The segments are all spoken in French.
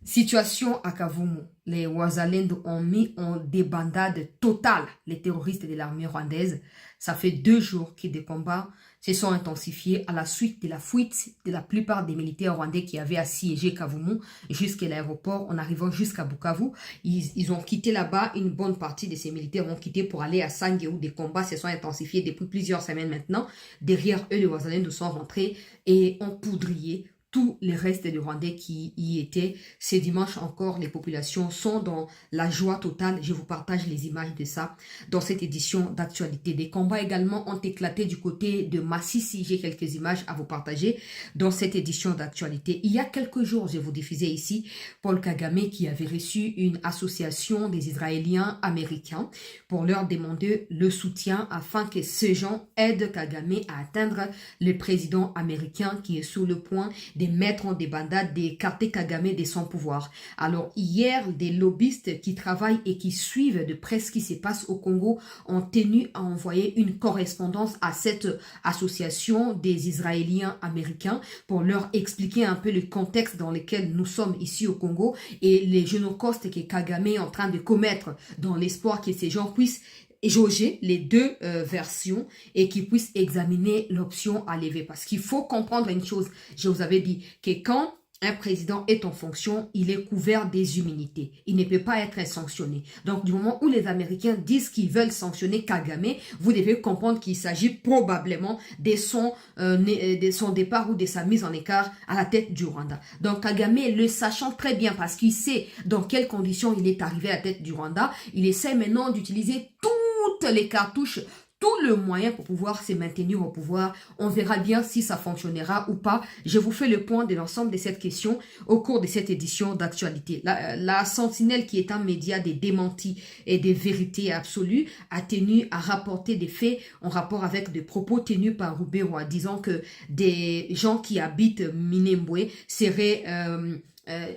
Situation à Kavumu. Les Wazalendo ont mis en débandade totale les terroristes de l'armée rwandaise. Ça fait 2 jours que des combats se sont intensifiés à la suite de la fuite de la plupart des militaires rwandais qui avaient assiégé Kavumu jusqu'à l'aéroport en arrivant jusqu'à Bukavu. Ils ont quitté là-bas, une bonne partie de ces militaires ont quitté pour aller à Sange où des combats se sont intensifiés depuis plusieurs semaines maintenant. Derrière eux, les Wazalendo sont rentrés et ont poudrier tous les restes des Rwandais qui y étaient. Ce dimanche encore, les populations sont dans la joie totale. Je vous partage les images de ça dans cette édition d'actualité. Des combats également ont éclaté du côté de Massissi. J'ai quelques images à vous partager dans cette édition d'actualité. Il y a quelques jours, je vous diffusais ici Paul Kagame qui avait reçu une association des Israéliens américains pour leur demander le soutien afin que ces gens aident Kagame à atteindre le président américain qui est sur le point de mettre en débandade, d'écarter Kagame de son pouvoir. Alors hier, des lobbyistes qui travaillent et qui suivent de près ce qui se passe au Congo ont tenu à envoyer une correspondance à cette association des Israéliens américains pour leur expliquer un peu le contexte dans lequel nous sommes ici au Congo et les génocides que Kagame est en train de commettre dans l'espoir que ces gens puissent jauger les deux versions et qu'ils puissent examiner l'option à lever. Parce qu'il faut comprendre une chose, je vous avais dit que quand un président est en fonction, il est couvert des immunités. Il ne peut pas être sanctionné. Donc, du moment où les Américains disent qu'ils veulent sanctionner Kagame, vous devez comprendre qu'il s'agit probablement de son départ ou de sa mise en écart à la tête du Rwanda. Donc, Kagame, le sachant très bien parce qu'il sait dans quelles conditions il est arrivé à la tête du Rwanda, il essaie maintenant d'utiliser toutes les cartouches, tout le moyen pour pouvoir se maintenir au pouvoir. On verra bien si ça fonctionnera ou pas. Je vous fais le point de l'ensemble de cette question au cours de cette édition d'actualité. La Sentinelle, qui est un média des démentis et des vérités absolues, a tenu à rapporter des faits en rapport avec des propos tenus par Rubero, disant que des gens qui habitent Minembwe seraient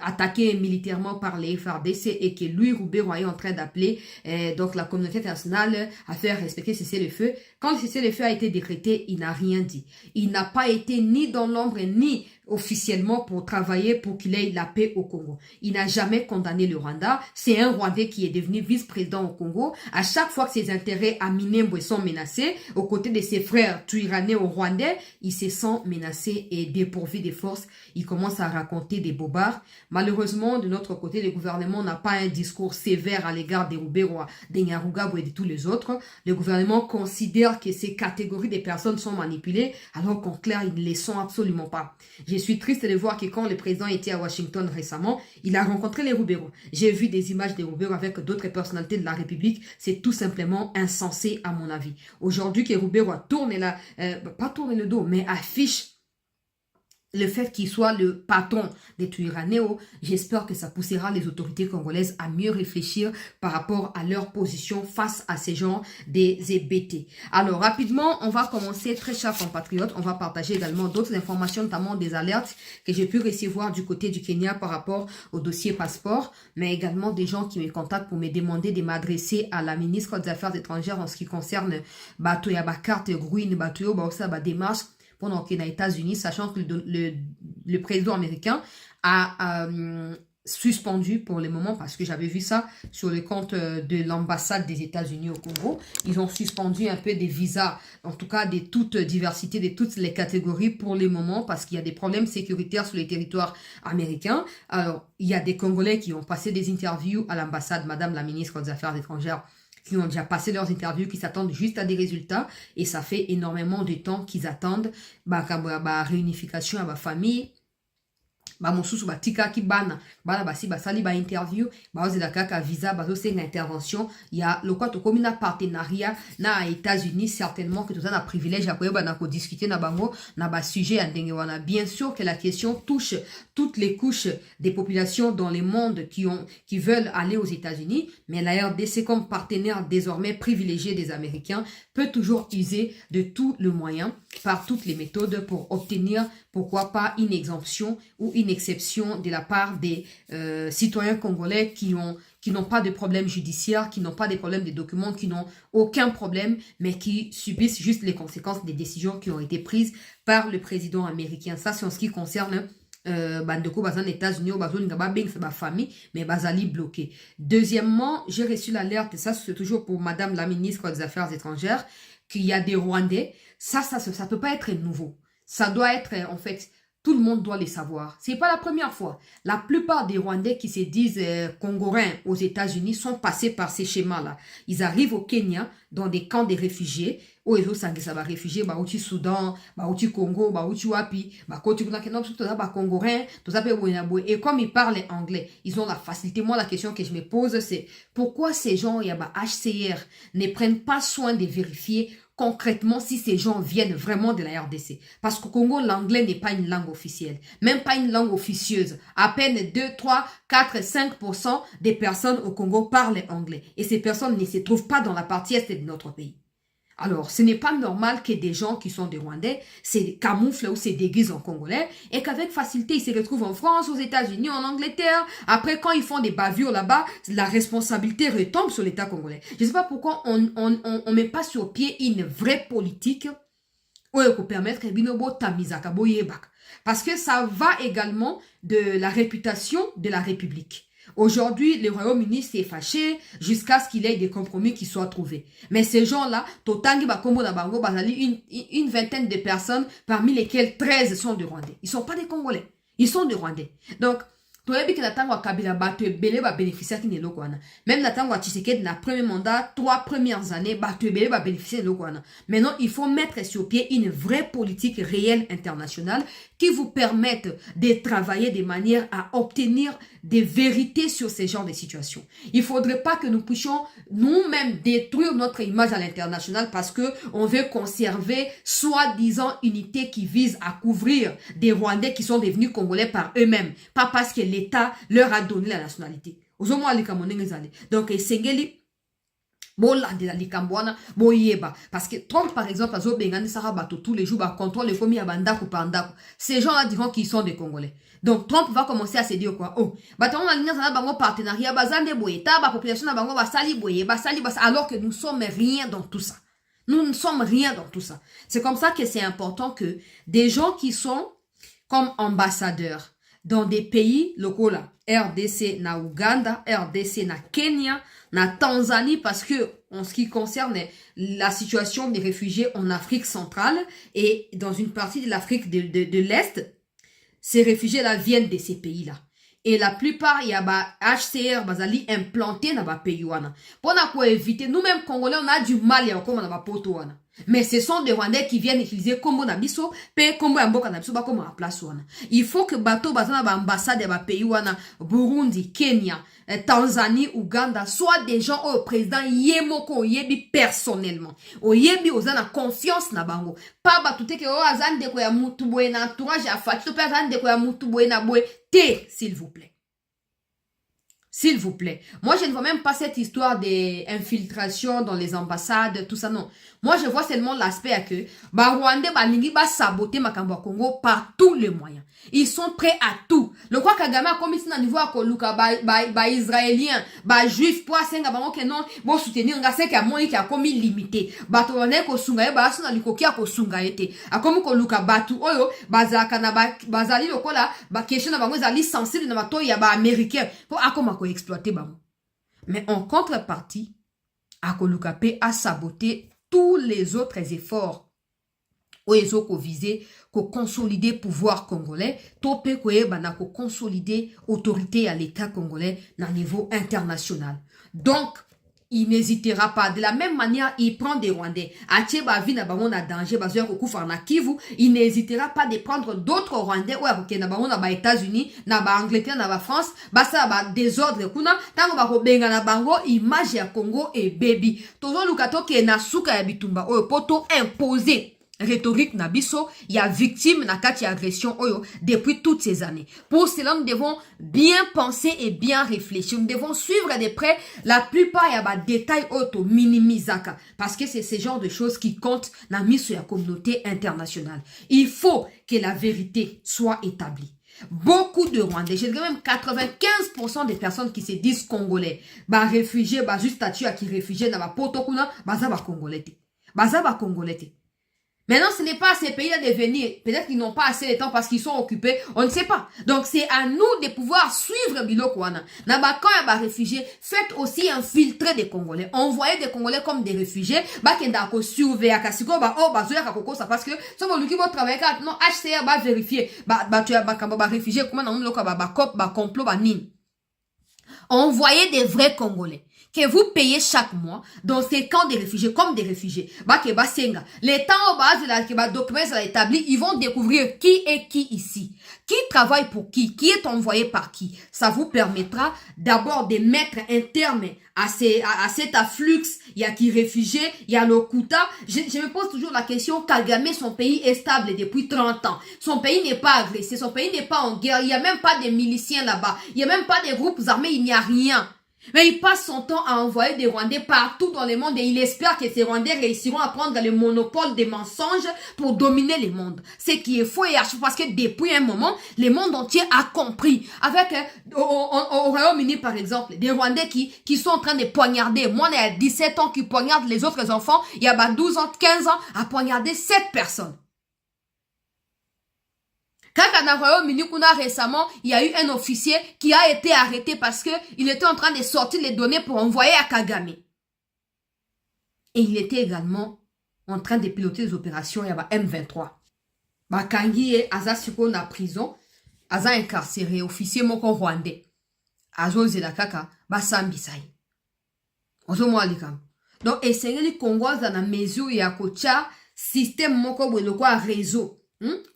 attaqué militairement par les FARDC et que lui, Rubero, est en train d'appeler donc la communauté internationale à faire respecter cessez-le-feu. Quand le cessez-le-feu a été décrété, il n'a rien dit. Il n'a pas été ni dans l'ombre ni officiellement pour travailler pour qu'il ait la paix au Congo. Il n'a jamais condamné le Rwanda. C'est un Rwandais qui est devenu vice-président au Congo. À chaque fois que ses intérêts à Minembwe sont menacés, aux côtés de ses frères Twirane-Rwandais, il se sent menacé et dépourvu de forces. Il commence à raconter des bobards. Malheureusement, de notre côté, le gouvernement n'a pas un discours sévère à l'égard des Rubero, des Nyarugabo et de tous les autres. Le gouvernement considère que ces catégories de personnes sont manipulées, alors qu'en clair, ils ne les sont absolument pas. Je suis triste de voir que quand le président était à Washington récemment, il a rencontré les Rubero. J'ai vu des images des Rubero avec d'autres personnalités de la République. C'est tout simplement insensé à mon avis. Aujourd'hui que Rubero tourne pas tourne le dos, mais affiche le fait qu'il soit le patron des Twirwaneho, j'espère que ça poussera les autorités congolaises à mieux réfléchir par rapport à leur position face à ces gens des EBT. Alors, rapidement, on va commencer, très chers compatriotes, on va partager également d'autres informations, notamment des alertes que j'ai pu recevoir du côté du Kenya par rapport au dossier passeport, mais également des gens qui me contactent pour me demander de m'adresser à la ministre des Affaires étrangères en ce qui concerne Batoya Bakarte Ruine, Batoyo, Baosa, démarche pendant qu'il est aux États-Unis, sachant que le président américain a suspendu pour le moment, parce que j'avais vu ça sur le compte de l'ambassade des États-Unis au Congo, ils ont suspendu un peu des visas, en tout cas de toute diversité, de toutes les catégories pour le moment, parce qu'il y a des problèmes sécuritaires sur les territoires américains. Alors, il y a des Congolais qui ont passé des interviews à l'ambassade, Madame la ministre des Affaires étrangères, qui ont déjà passé leurs interviews, qui s'attendent juste à des résultats, et ça fait énormément de temps qu'ils attendent réunification à ma famille. Mosusu batika ki bana basi basali ba interview bazela kaka visa bazosenga intervention ya lokwa to komina partenariat na États-Unis, certainement que tout ça na privilège à koyeba na ko discuter na bango na ba sujet ya ndenge wana. Bien sûr que la question touche toutes les couches des populations dans le monde qui veulent aller aux États-Unis, mais la RDC, comme partenaire désormais privilégié des Américains, peut toujours user de tout le moyen, par toutes les méthodes, pour obtenir, pourquoi pas, une exemption ou une exception de la part des citoyens congolais qui n'ont pas de problème judiciaire, qui n'ont pas de problème de documents, qui n'ont aucun problème, mais qui subissent juste les conséquences des décisions qui ont été prises par le président américain. Ça, c'est en ce qui concerne bandeko bazan États-Unis, bazoninga ba beng sa ba famille, mais bazali bloqué. Deuxièmement, j'ai reçu l'alerte, et ça c'est toujours pour madame la ministre des Affaires étrangères, qu'il y a des Rwandais. Ça peut pas être nouveau. Ça doit être, en fait, tout le monde doit les savoir. C'est pas la première fois. La plupart des Rwandais qui se disent congolais aux États-Unis sont passés par ces schémas-là. Ils arrivent au Kenya, dans des camps de réfugiés, où ils ont ça va réfugiés, bah, au Soudan, bah, au Congo, bah, au Wapi, bah, côté congolais, tout ça, et comme ils parlent anglais, ils ont la facilité. Moi, la question que je me pose, c'est pourquoi ces gens, il y a bah, HCR, ne prennent pas soin de vérifier concrètement si ces gens viennent vraiment de la RDC. Parce qu'au Congo, l'anglais n'est pas une langue officielle, même pas une langue officieuse. À peine 2, 3, 4, 5% des personnes au Congo parlent anglais. Et ces personnes ne se trouvent pas dans la partie est de notre pays. Alors, ce n'est pas normal que des gens qui sont des Rwandais se camouflent ou se déguisent en Congolais et qu'avec facilité, ils se retrouvent en France, aux États-Unis, en Angleterre. Après, quand ils font des bavures là-bas, la responsabilité retombe sur l'État congolais. Je ne sais pas pourquoi on ne met pas sur pied une vraie politique pour permettre parce que ça va également de la réputation de la République. Aujourd'hui, le Royaume-Uni s'est fâché jusqu'à ce qu'il y ait des compromis qui soient trouvés. Mais ces gens-là, une vingtaine de personnes, parmi lesquelles 13 sont des Rwandais. Ils ne sont pas des Congolais. Ils sont des Rwandais. Donc, même Natango Tshisekedi, na premier mandat, 3 premières années, maintenant, il faut mettre sur pied une vraie politique réelle internationale qui vous permette de travailler de manière à obtenir des vérités sur ces genres de situations. Il ne faudrait pas que nous puissions nous-mêmes détruire notre image à l'international parce que on veut conserver soi-disant unité qui vise à couvrir des Rwandais qui sont devenus Congolais par eux-mêmes, pas parce que l'État leur a donné la nationalité. Donc, Sengeli, parce que Trump par exemple tous les jours contrôle les familles ces gens là diront qu'ils sont des Congolais. Donc Trump va commencer à se dire quoi, oh partenariat alors que nous sommes rien dans tout ça. Nous ne sommes rien dans tout ça. C'est comme ça que c'est important que des gens qui sont comme ambassadeurs dans des pays locaux là, RDC na Ouganda, RDC na Kenya, na Tanzanie, parce que en ce qui concerne la situation des réfugiés en Afrique centrale et dans une partie de l'Afrique de l'Est, ces réfugiés-là viennent de ces pays-là. Et la plupart, il y a HCR bazali implanté dans les pays. Pour éviter, nous-mêmes Congolais, on a du mal à comme dans poto. Mais ce sont des Rwandais qui viennent utiliser Kombo Nabiso, pe Kombo Amboka Nabiso, ba comme à place. Il faut que bateau bazana ba ambassade de pays Burundi, Kenya, Tanzanie, Ouganda, soit des gens au président Yemoko Yebi personnellement. O Yebi ozana confiance na bango. Pas batute que o azan de ko ya mutu boye na entourage ya fatu pe azan de ko ya mutu boye na boye. S'il vous plaît. S'il vous plaît. Moi, je ne vois même pas cette histoire d'infiltration dans les ambassades, tout ça, non. Moi, je vois seulement l'aspect que Rwandais, Balingi, saboter Makambo Congo par tous les moyens. Ils sont prêts à tout. Le quoi Kagame a commis à niveau à Koluka, Israélien, Juif, pour Senga, que non, bon soutenir, on a ce qui a moins qui a commis limité. Rwandais, Kosunga, Basuna, Likokia, Kosunga, été. A comme Koluka, Batu, Oyo, Bazakana, Bazali, le kola, Bakesha, Bazali, sensible, Namato, Yaba, américain, pour Akoma, exploiter. Mais en contrepartie, Akoluka a saboté tous les autres efforts ko visé ko consolider pouvoir congolais topé ko bana ko consolider autorité à l'état congolais à niveau international. Donc il n'hésitera pas. De la même manière, il prend des Rwandais. Il n'hésitera pas de prendre d'autres Rwandais ou à États-Unis, à Angleterre, à France. Désordre. Image ya Congo et baby. Tozo lukato ke na suka ya bitumba. Poto imposé. Rhétorique nabiso, il y a victime na kati agression oyo depuis toutes ces années. Pour cela, nous devons bien penser et bien réfléchir. Nous devons suivre de près la plupart il y a des détails auto minimisaka parce que c'est ce genre de choses qui comptent dans la communauté internationale. Il faut que la vérité soit établie. Beaucoup de Rwandais, je dirais même 95% des personnes qui se disent congolais, réfugiés, juste statut à qui réfugiés dans la potokuna, congolais. Congolais. Maintenant, ce n'est pas à ces pays-là de venir. Peut-être qu'ils n'ont pas assez de temps parce qu'ils sont occupés. On ne sait pas. Donc, c'est à nous de pouvoir suivre Bilokwana. Quand il y a des réfugiés, faites aussi infiltrer des Congolais. Envoyez des Congolais comme des réfugiés. Kenda surveiller Kasiko, parce que, si vous voulez travailler, non, HCR va vérifier. Tu as réfugiés, comment on a complot, envoyez des vrais Congolais que vous payez chaque mois dans ces camps de réfugiés, comme des réfugiés. Les temps où les documents sont établis, ils vont découvrir qui est qui ici. Qui travaille pour qui est envoyé par qui. Ça vous permettra d'abord de mettre un terme à cet afflux. Il y a qui réfugiés, il y a le Kuta. Je me pose toujours la question, Kagame, son pays est stable depuis 30 ans. Son pays n'est pas agressé, son pays n'est pas en guerre, il n'y a même pas de miliciens là-bas, il n'y a même pas de groupes armés, il n'y a rien. Mais il passe son temps à envoyer des Rwandais partout dans le monde et il espère que ces Rwandais réussiront à prendre le monopole des mensonges pour dominer le monde. Ce qui est faux et archi parce que depuis un moment, le monde entier a compris. Avec, au Royaume-Uni par exemple, des Rwandais qui sont en train de poignarder. Moi, il y a 17 ans qui poignardent les autres enfants. Il y a 12 ans, 15 ans à poignarder 7 personnes. Quand au Royaume-Uni, récemment, il y a eu un officier qui a été arrêté parce que il était en train de sortir les données pour envoyer à Kagame. Et il était également en train de piloter les opérations, il y a M23. Kangi et Azasiko na prison, Aza incarcéré, officier moko rwandais. Azo zelakaka, Sambisai. Ozo mwalikam. Donc, essayez Congo dans la mesure ya kocha système moko bweloko a réseau.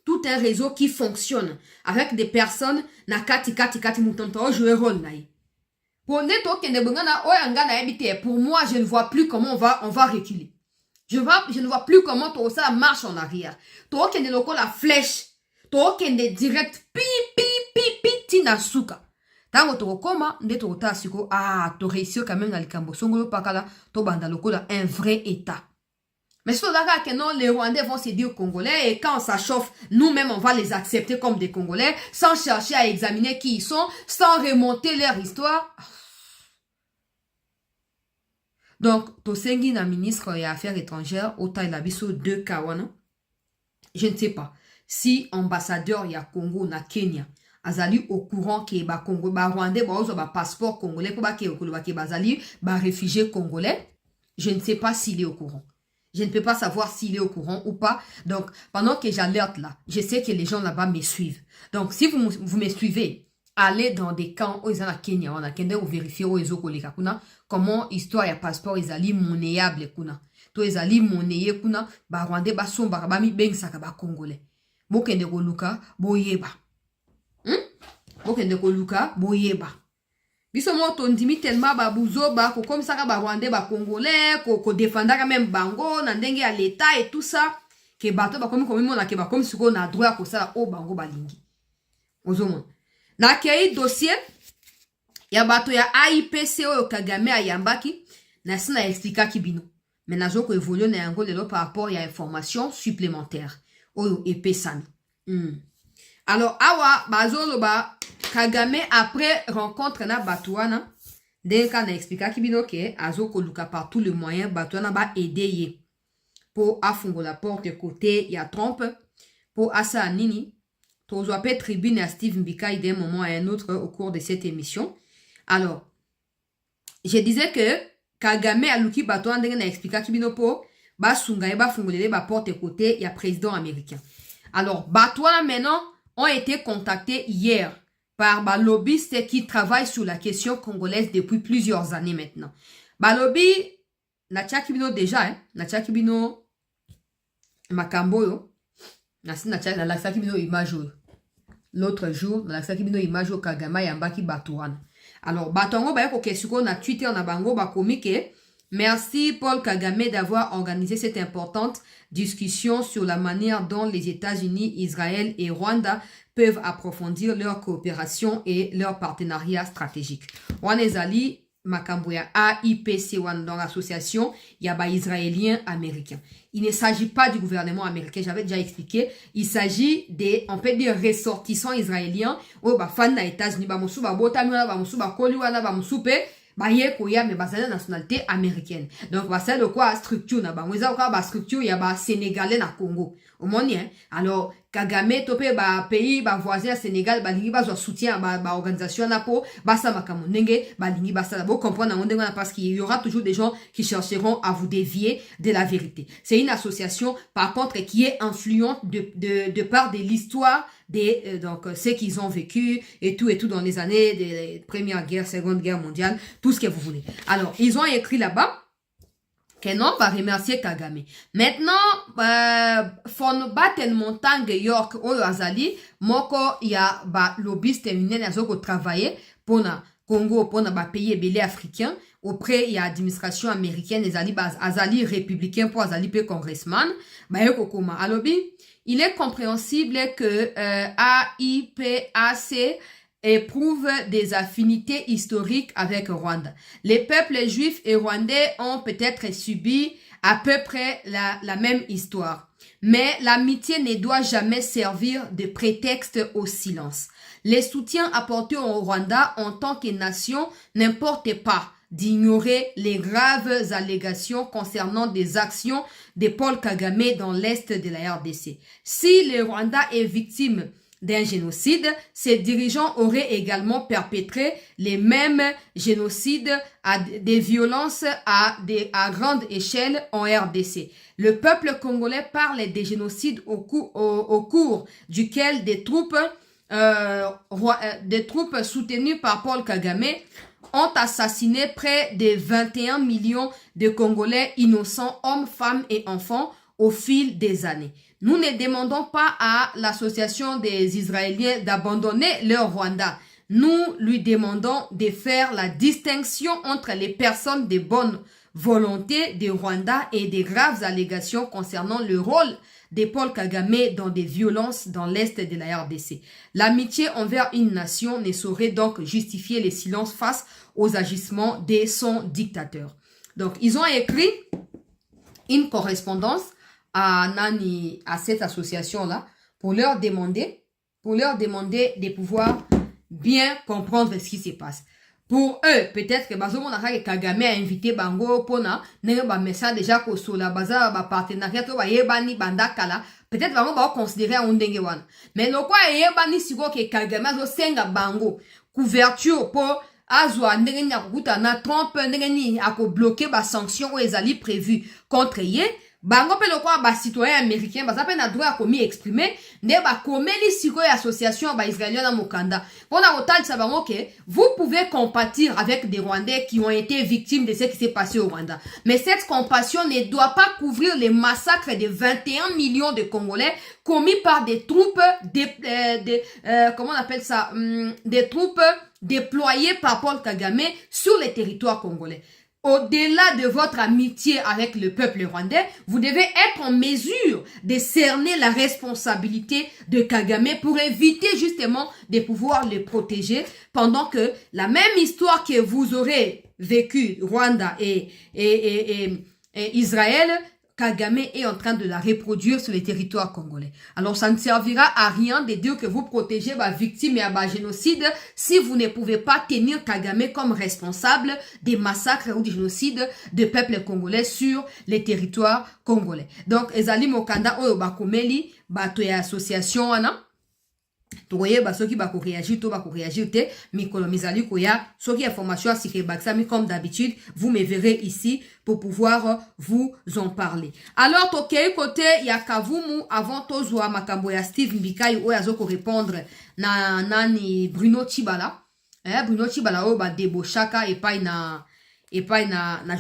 Tout un réseau qui fonctionne avec des personnes na kati mutonto jouer rôle naï. Pour moi, je ne vois plus comment on va reculer. Je ne vois plus comment tout ça marche en arrière. Toi qui est la flèche, toi qui est direct pi tinasuka. Tango to koma ndeto ta siko to réussir quand même na likambo songolo pakala to banda lokola un vrai état. Mais c'est là que non, les Rwandais vont se dire Congolais et quand ça chauffe, nous-mêmes on va les accepter comme des Congolais sans chercher à examiner qui ils sont, sans remonter leur histoire. Donc, Tosengi na ministre des Affaires étrangères, au Taïlabiso de Kawana, je ne sais pas si ambassadeur ya Congo na Kenya azali au courant que ba Congo ba Rwandais ba ozo ba passeport congolais pour ba ke bazali ba réfugié congolais. Je ne sais pas s'il est au courant. Je ne peux pas savoir s'il est au courant ou pas. Donc, pendant que j'alerte là, je sais que les gens là-bas me suivent. Donc, si vous me suivez, allez dans des camps où ils sont à Kenya, on a Kenya ou vérifier où ils ont comment histoire et passeport ils allaient monnayable kuna. To ils allaient monnayer kuna, ba Rwandais ba son ba mi beng saka ba Congolais. Bokende ko luka boyeba. Bokende ko luka boyeba. Biso moto ndimi tellement babuzo ba comme ça ba Rwandais ba Congolais ko défendaka même bango na ndenge ya l'état et tout ça que bato ba comme mona ke ba comme siko na droit ko ça o bango balingi. Ozomona. Na kei dossier ya bato ya AIPC o Kagame ayambaki na sina explica kibino. Mais na joko évoluer na yango lelo par rapport à information supplémentaire o epesami. Alors awa bazolo ba Kagame après rencontre na Batouana, Denka na expliqué kibino ke azo koluka par tous les moyens Batouana ba aider ye pour afungo la porte côté ya Trump pour asa nini tozo appel tribune à Steve Mbika d'un moment à un autre au cours de cette émission. Alors je disais que Kagame a luki Batouana denga na expliqué kibino po ba sunga e ba fungolele ba porte côté ya président américain. Alors Batouana maintenant ont été contactés hier par des lobbyistes qui travaillent sur la question congolaise depuis plusieurs années maintenant. Balobi, na tchakibino déjà, hein, na tchakibino makamboyo, na tchakibino imajo. L'autre jour, na tchakibino imajo Kagama yambaki Batouana. Alors, Batongo ba yako kesuko na Twitter na bango ba komike. Merci Paul Kagame d'avoir organisé cette importante discussion sur la manière dont les États-Unis, Israël et Rwanda peuvent approfondir leur coopération et leur partenariat stratégique. Wanezali Makamboya AIPC dans l'association Yaba Israélien américain. Il ne s'agit pas du gouvernement américain, j'avais déjà expliqué. Il s'agit des, on peut dire, ressortissants israéliens. Oh, bah, fan na États-Unis, bah, moussou, bah, botamina, bah, moussou, bah, koliwana, bah, moussoupe. baye koya mais basala nationalité américaine. Donc basala de quoi structure na bango eza quoi ba structure ya ba sénégalais na Congo. Omoni hein. Alors Kagame topé ba pays ba voisin Sénégal ba lingi ba zo soutien ba organisation na po basa makamu ndenge ba lingi basala bo comprendre na ndenge parce qu'il y aura toujours des gens qui chercheront à vous dévier de la vérité. C'est une association par contre qui est influente de part de l'histoire des donc ce qu'ils ont vécu et tout dans les années de Première Guerre, Seconde Guerre mondiale, tout ce que vous voulez. Alors, ils ont écrit là-bas Kenon va remercier Kagame. Maintenant, fon baten montagne York oyo azali moko ya ba lobbyiste minene azoko travailler pour na Congo pour na ba pays belé africain auprès ya administration américaine azali républicain pour azali pe congressman ba yoko koma alobi. Il est compréhensible que AIPAC éprouve des affinités historiques avec Rwanda. Les peuples juifs et rwandais ont peut-être subi à peu près la même histoire. Mais l'amitié ne doit jamais servir de prétexte au silence. Les soutiens apportés au Rwanda en tant que nation n'importe pas d'ignorer les graves allégations concernant des actions de Paul Kagame dans l'est de la RDC. Si le Rwanda est victime d'un génocide, ses dirigeants auraient également perpétré les mêmes génocides des violences à grande échelle en RDC. Le peuple congolais parle des génocides au cours duquel des troupes soutenues par Paul Kagame ont assassiné près de 21 millions de Congolais innocents, hommes, femmes et enfants au fil des années. Nous ne demandons pas à l'association des Israéliens d'abandonner leur Rwanda. Nous lui demandons de faire la distinction entre les personnes de bonne volonté du Rwanda et des graves allégations concernant le rôle de Paul Kagame dans des violences dans l'est de la RDC. L'amitié envers une nation ne saurait donc justifier les silences face aux agissements de son dictateur. Donc, ils ont écrit une correspondance à cette association-là pour leur demander de pouvoir bien comprendre ce qui se passe. Pour eux, peut-être que Kagame a invité Bango Pona, n'a message déjà que sur la base de partenariat, peut-être Bango va considérer un dengewan. Mais le quoi yebani sigo que Kagame a senga Bango couverture pour azwa ndenge akuta na Trump ndenge ako bloquer ba sanction ou ezali prévu contre ye. Bango pe lokwa ba citoyen américain baza pe na droit à komi exprimer ne ba komeli siko ya association ba israélien na mokanda pona otal sa bango que vous pouvez compatir avec des Rwandais qui ont été victimes de ce qui s'est passé au Rwanda, mais cette compassion ne doit pas couvrir les massacres de 21 millions de Congolais commis par des troupes comment on appelle ça, des troupes déployées par Paul Kagame sur les territoires congolais. Au-delà de votre amitié avec le peuple rwandais, vous devez être en mesure de cerner la responsabilité de Kagame pour éviter justement de pouvoir le protéger pendant que la même histoire que vous aurez vécue, Rwanda et Israël, Kagame est en train de la reproduire sur les territoires congolais. Alors, ça ne servira à rien de dire que vous protégez ma victime et à génocide si vous ne pouvez pas tenir Kagame comme responsable des massacres ou des génocides de peuples congolais sur les territoires congolais. Donc, ezali mokanda oyo bakomeli bato ya association wana. Toye ba soki ba ko réagir te mikolo mizali koya soki information a sikre baksami comme d'habitude vous me verrez ici pour pouvoir vous en parler. Alors tokei côté ya Kavumu avant tozwa makambo ya Steve Mbikai oyo azoko répondre na nani Bruno Tshibala Bruno Tshibala oyo ba debochaka epai na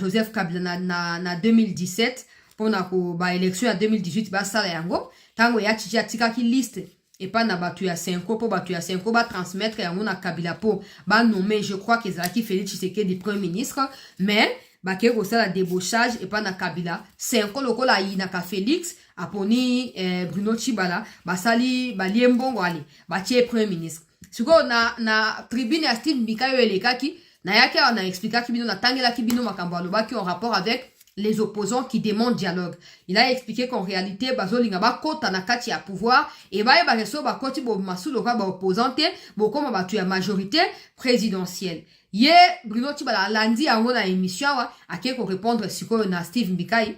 Joseph Kabila na 2017 pona ko ba élection ya 2018 ba sala yango tango ya tika ki liste et pas na batu ya 5 po batu ya 5 ba transmettre yango na Kabila po ba nommer je crois que Zaki Félix Tshisekedi premier ministre mais ba ke ko sala débauchage et pas na Kabila 5 lokola ina ka Félix aponi Bruno Tshibala ba sali ba liembongo ali ba tie premier ministre siko na tribune ya Steve Mbikayo elekaki na yake on a expliqué ki bino na tangela ki bino makambo alobaki en rapport avec les opposants qui demandent dialogue. Il a expliqué qu'en réalité, bazolinga ba kota na kati ya pouvoir et ba reso ba koti bo masulo ka ba opposante bo comme ba tu ya majorité présidentielle. Ye Bruno Tibala lundi yango na émission wa ake ko répondre sikoyo na Steve Mbikai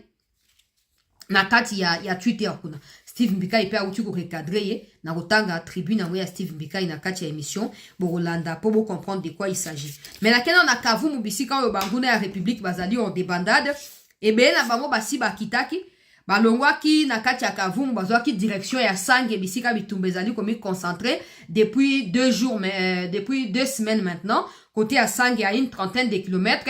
na kati ya Twitter kuna. Steve Mbikai pe auti ko recadrer ye na kotanga tribune yango ya Steve Mbikai na kati ya émission bo Rolanda pour comprendre de quoi il s'agit. Mais la kena na Kavumu bisika yo banguna ya République bazali en débandade et ben na bango basi bakitaki balongwaki na kati ya Kavumu bazwaki direction ya Sange bisika bitumba ezali komi concentré depuis 2 jours mais depuis 2 semaines maintenant côté à Sange à une trentaine de kilomètres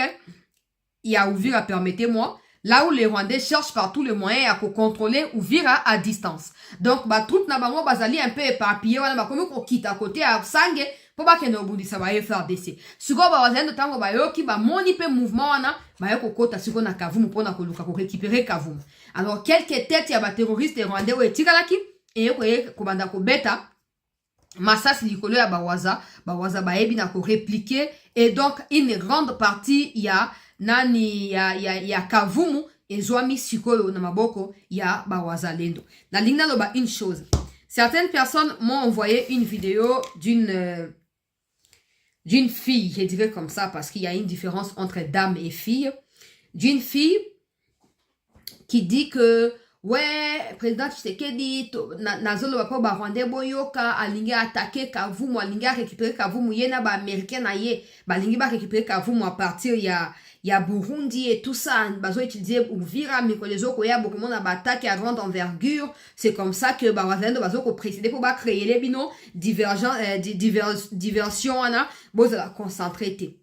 il y a Uvira permettez-moi là où les Rwandais cherchent par tous les moyens à contrôler Uvira à distance donc ba troupes na bango bazali un peu éparpillé wana bakomi ko kita côté à Sange pour ba kene obudisa ba FRDC siko ba wazendo tango ba yoki ba moni pe mouvement wana ba yoko kota siko na Kavumu pona ko luka ko récupérer Kavumu alors quelques têtes ya ba terroristes rwandais ou etikalaki et ko banda ko beta Massas likolo ya bawaza baebi na ko répliquer et donc une grande partie ya nani ya Kavumu ezwami sikoyo na maboko ya bawaza lendo. Na lingna loba une chose. Certaines personnes m'ont envoyé une vidéo d'une fille, je dirais comme ça parce qu'il y a une différence entre dame et fille, d'une fille qui dit que ouais, président Tshisekedi nazolo ba ba Rwandais boyoka alingi attaquer Kavumu alingi récupérer Kavumu yena ba américain na ye balingi ba récupérer Kavumu à partir ya Burundi et tout ça bazo utiliser Uvira mais que les autres ya beaucoup monde ba attaque à grande envergure c'est comme ça que ba wazendo bazo ko préciser pour ba créer les bino diversion ana boza la concentré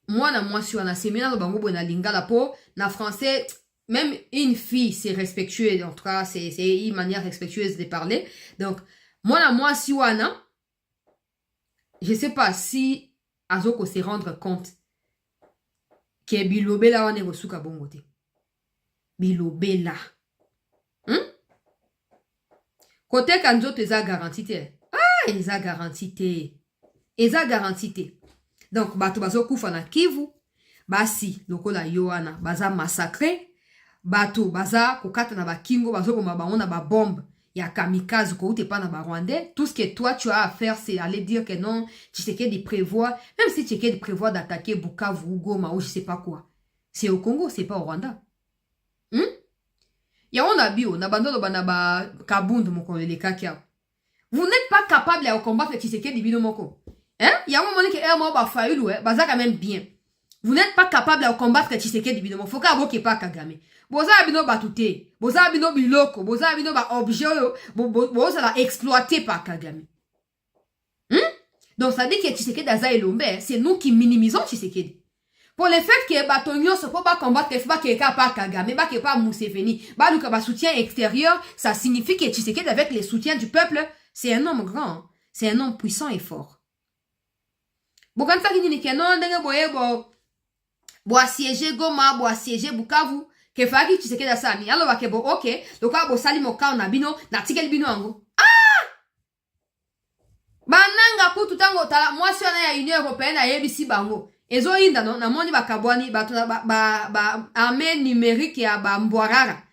moi na moi sur na séminaire de bango bona lingala po na français. Même une fille, c'est respectueux. En tout cas, c'est une manière respectueuse de parler. Donc, moi, si wana, je sais pas si Azoko se rendre compte que Bilobela wane gosuka bongote. Bilobela. Côté kanzoto, eza garantie. Ah, eza garantie. Eza garantie. Donc, bato bazo kufa na Kivu. Basi, lokola yoana, baza massacré. Bato baza kokata na bakingo bazo koma bango na ba bombe ya kamikaze ko ute pa na ba Rwandais. Tout ce que toi tu as à faire c'est aller dire que non, Tshisekedi prévoit, même si Tshisekedi prévoit d'attaquer Bukavu ou Goma ou je sais pas quoi. C'est au Congo, c'est pas au Rwanda. Ya on a bio na bandolo bana ba Kabundu moko le kakia. Vous n'êtes pas capable de combattre Tshisekedi bino moko. Ya on moni que mo ba Fayulu baza quand même bien. Vous n'êtes pas capable de combattre Tshisekedi bino moko. Faut ka boke pa Kagame. Boza bino batute, boza bino biloko, boza bino ba objet, boza la exploité par Kagame. Donc ça dit que Tshisekedi Aza et Lombe, c'est nous qui minimisons Tshisekedi. Pour le fait que Batonio se peut pas combattre, il faut pas qu'il pas Kagame, pas qu'il pas Museveni, pas le soutien extérieur, ça signifie que Tshisekedi avec les soutiens du peuple, c'est un homme grand, c'est un homme puissant et fort. Bon quand ça dit que non, ndenge boye bo assiéger Goma, bo assiéger Bukavu. Que faki Tshisekedi asani alors ba ke bo OK donc bo sali moka na bino na tikeli bino ango bananga kutu tango tala moi si on a Union européenne ayebisi bango ezo inda no na moni bakabwani bato ba armée numérique ya ba mbwarara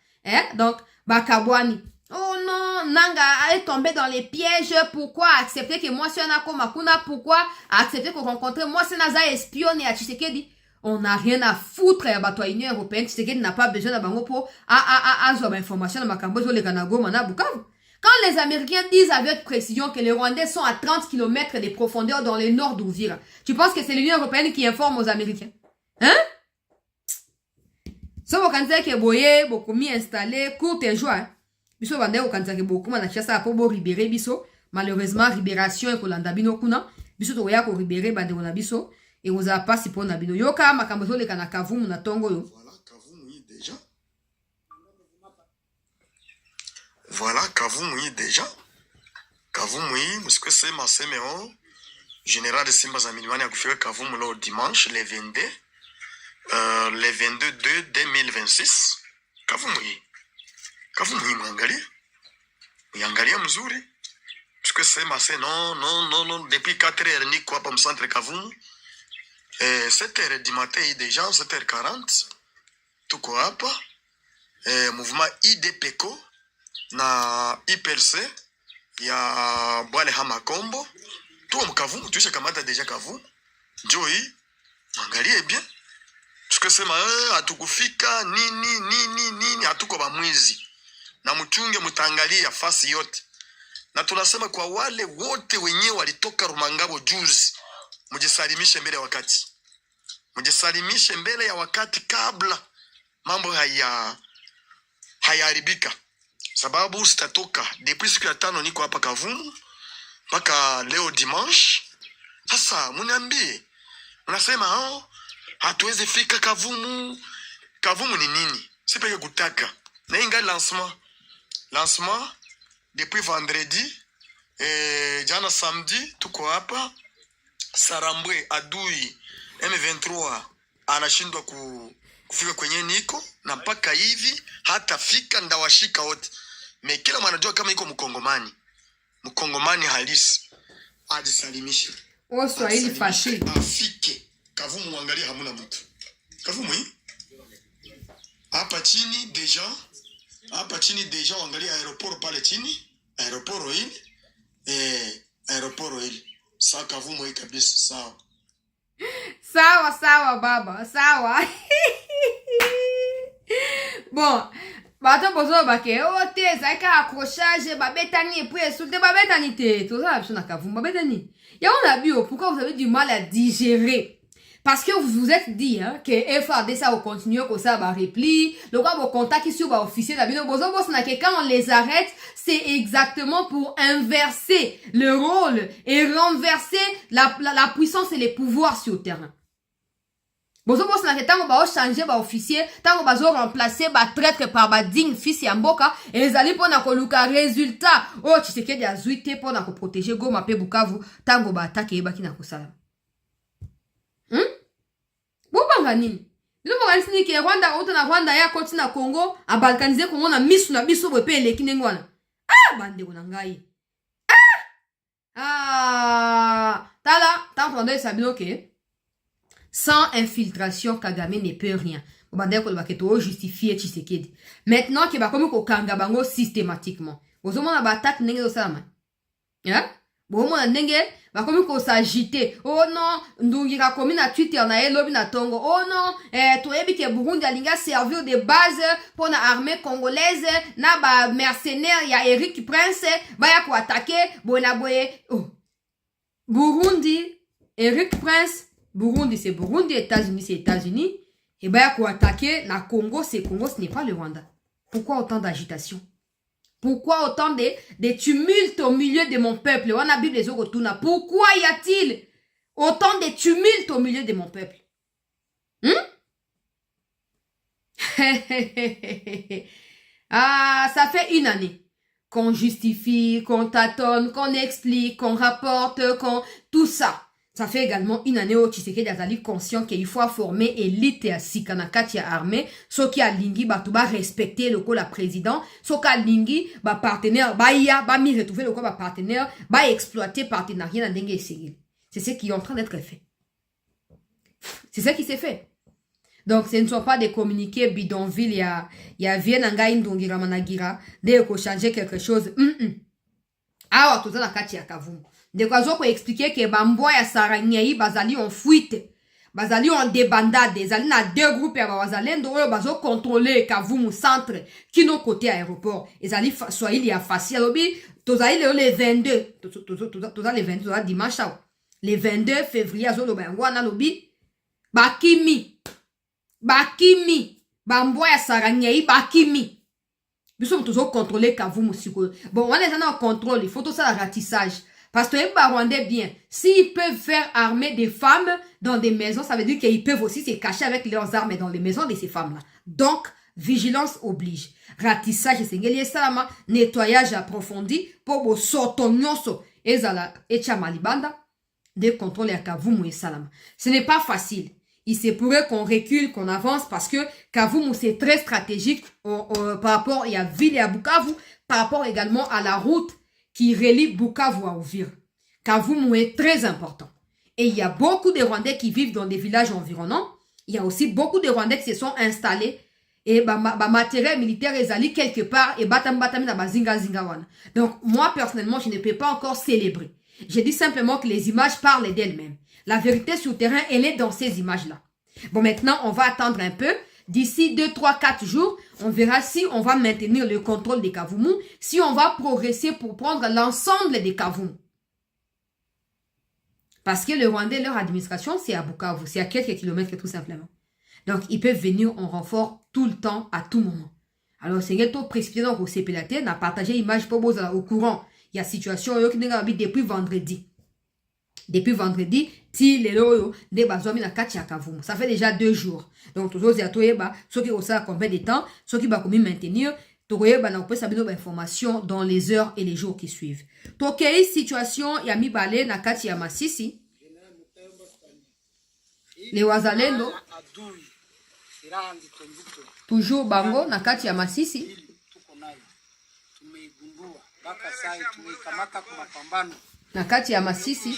donc bakabwani oh non nanga est tombé dans les pièges pourquoi accepter que moi si on a comme Makuna pourquoi accepter qu'on rencontre moi c'est naza espionner à Tshisekedi. On n'a rien à foutre à la Union européenne. Tshisekedi n'a pas besoin d'abango pour avoir information de Makambo les Kanago Mana Bukavu. Quand les Américains disent avec précision que les Rwandais sont à 30 km de profondeur dans le nord d'Uvira, tu penses que c'est l'Union européenne qui informe aux Américains? So vous pensez que boye beaucoup mis installé courte joie. Biso bande au kanza ke beaucoup na chasa pour bo libérer biso. Malheureusement libération et kolanda bino kuna. Biso to ya ko libérer bande na biso. Et vous avez pas si pour Nabino. Yoka, Makambozo, les Kanakavumu, na Tongo. Voilà, Kavumu déjà. Voilà, Kavumu déjà. Kavumu, parce que c'est ma séméo. Général de Simba Zaminiwani a fait Kavumu le dimanche, le 22. Le 22/2/2026. Kavumu. Kavumu, Mwangali. Mwangali, Mzuri. Parce que c'est ma sé, non. Depuis 4 heures, ni quoi, pour centre Kavumu. 7h du matin déjà, 7h40, tout quoi pas. Mouvement IDPECO, na IPLC, il y a Boale Hamakombo, tout le Kavumu, tu sais comment t'as déjà Kavumu. Joey, angalie bien. Parce que sema hatukufika nini hatuko bamwizi. Na mchunge mtangalia fasi yote. Na tunasema kwa wale wote wenyewe walitoka Rumangabo juzi, mjisalimishe mbele ya wakati. Mjisalimishe mbele ya wakati kabla mambo hayaharibika. Sababu sitatoka depuis siku ya 5 niko hapa Kavumu mpaka leo dimanche. Sasa mniambie, mnasema hatuwezi fika Kavumu. Kavumu ni nini? Sipeke kutaka. Na inga lancement depuis vendredi, jana samedi tuko hapa. Sarambwe adui M23 anashindwa kufika kwenye niko, na mpaka hivi hata fika ndawashika wote. Kila mwanajua kama iko mkongomani halisi ajisalimishe. Swahili fashi afike Kavumu, muangalie hamuna mtu. Kavumu hii hapa chini deja angalia aeroport pale chini, aeroport hili. Sawa Kavumu hii kabisa, sawa baba, sawa. Bon, bato bozo bake te zaka accrochage babetani et puis insulter babetani te. Tout ça na Kavumu babetani. Ya on a bio, pourquoi vous avez du mal à digérer? Parce que vous vous êtes dit que FARD ça va continuer comme ça va repli, le quoi vos contacts sur va officier la bino bozo boss na que quand on les arrête, c'est exactement pour inverser le rôle et renverser la puissance et les pouvoirs sur le terrain. Bozo boss na que tant on va changer ba officier, tant on va remplacer ba traître par ba digne fils ya mboka et les alliés pour na koluka résultat. Oh Tshisekedi azuite pour na ko protéger Goma pe Bukavu, tant on va attaquer ba kina kosala. Bobanga nini? Bino mwanisi ni ke Rwanda auto na Rwanda ya koti na Congo, a balkanize Congo na misu na biso bope eleki nengwana. Bande ko ngai. Tala, tant qu'on sabino ke sans infiltration Kagame ne peut rien. Bande ko baketo justifier Tshisekedi. Maintenant ke ba komi ko kanga bango systématiquement. Ozomona ba attaque ndenge osama. Bomona ndenge bakomi ko s'agiter. Oh non, ndungira komi na Twitter na elobi na tongo. Oh non, toyebi ke Burundi alinga servir de base pour la armée congolaise na ba mercenaires ya Eric Prince ba ya ko attaquer bona boye. Oh. Burundi, Eric Prince, Burundi c'est Burundi, États-Unis c'est États-Unis et ba ya ko attaquer na Congo, c'est Congo, ce n'est pas le Rwanda. Pourquoi autant d'agitation? Pourquoi autant de tumultes au milieu de mon peuple? Pourquoi y a-t-il autant de tumultes au milieu de mon peuple? Ça fait une année qu'on justifie, qu'on tâtonne, qu'on explique, qu'on rapporte, qu'on... Tout ça. Ça fait également une année où Tshisekedi azali conscient qu'il faut former élite à Sikanakati à armée, ce qui a lingi ba tuba respecter le la président, ce qui a lingi ba partenaire ba ya ba mi retrouver le ba partenaire ba exploiter partenariat na dengue civil. C'est ce qui est en train d'être fait. C'est ça qui s'est fait. Donc ce ne sont pas des communiqués bidonville il y a Vienne ngai ndongira managira de ko changer quelque chose. Ah tout ça na kati ya Kavumu. De quoi zo ko expliquer que bamboa ya Saranyei bazali en fuite. Bazali en débandade. Bazali na deux groupes ya bazalendo oyo bazo contrôler Kavumu centre qui no côté aéroport. Ezali Swahili ya facile obi tozali les 22. Tozali les 22 dimanche ça. Les 22 février azo lo bangwana lobi bakimi. Bamboa ya Saranyei bakimi. Biso tozo contrôler Kavumu siko. Bon, on est en contrôle, il faut tout ça le ratissage. Parce que les Rwandais bien, s'ils peuvent faire armer des femmes dans des maisons, ça veut dire qu'ils peuvent aussi se cacher avec leurs armes dans les maisons de ces femmes-là. Donc, vigilance oblige. Ratissage et salama, nettoyage approfondi pour vos sotonyoso ezala echa malibanda de contrôle à Kavumu et Salama. Ce n'est pas facile. Il se pourrait qu'on recule, qu'on avance parce que Kavumu c'est très stratégique par rapport à ville et à Bukavu, par rapport également à la route qui relie Bukavu à Uvira. Kavumu est très important. Et il y a beaucoup de Rwandais qui vivent dans des villages environnants. Il y a aussi beaucoup de Rwandais qui se sont installés et matériel militaire est quelque part et batam na bazinga zinga wana. Donc moi personnellement je ne peux pas encore célébrer. J'ai dit simplement que les images parlent d'elles-mêmes. La vérité sur le terrain, elle est dans ces images-là. Bon, maintenant, on va attendre un peu. D'ici 2, 3, 4 jours, on verra si on va maintenir le contrôle des Kavumu, si on va progresser pour prendre l'ensemble des Kavumu. Parce que le Rwandais, leur administration, c'est à Bukavu. C'est à quelques kilomètres tout simplement. Donc, ils peuvent venir en renfort tout le temps, à tout moment. Alors, c'est un taux précipité donc au CPLAT, on a partagé l'image pour vous au courant. Il y a situation qui depuis vendredi. Depuis vendredi, ti les loyo des bazomi na kati ya Kavumu. Ça fait déjà 2 jours. Donc, toujours ceux qui ont ça combien de temps, ceux qui vont maintenir, on peut savoir informations dans les heures et les jours qui suivent. Donc, situation ya mi balé na kati ya Masisi. Les wazalendo toujours bango na kati ya Masisi. Na kati ya Masisi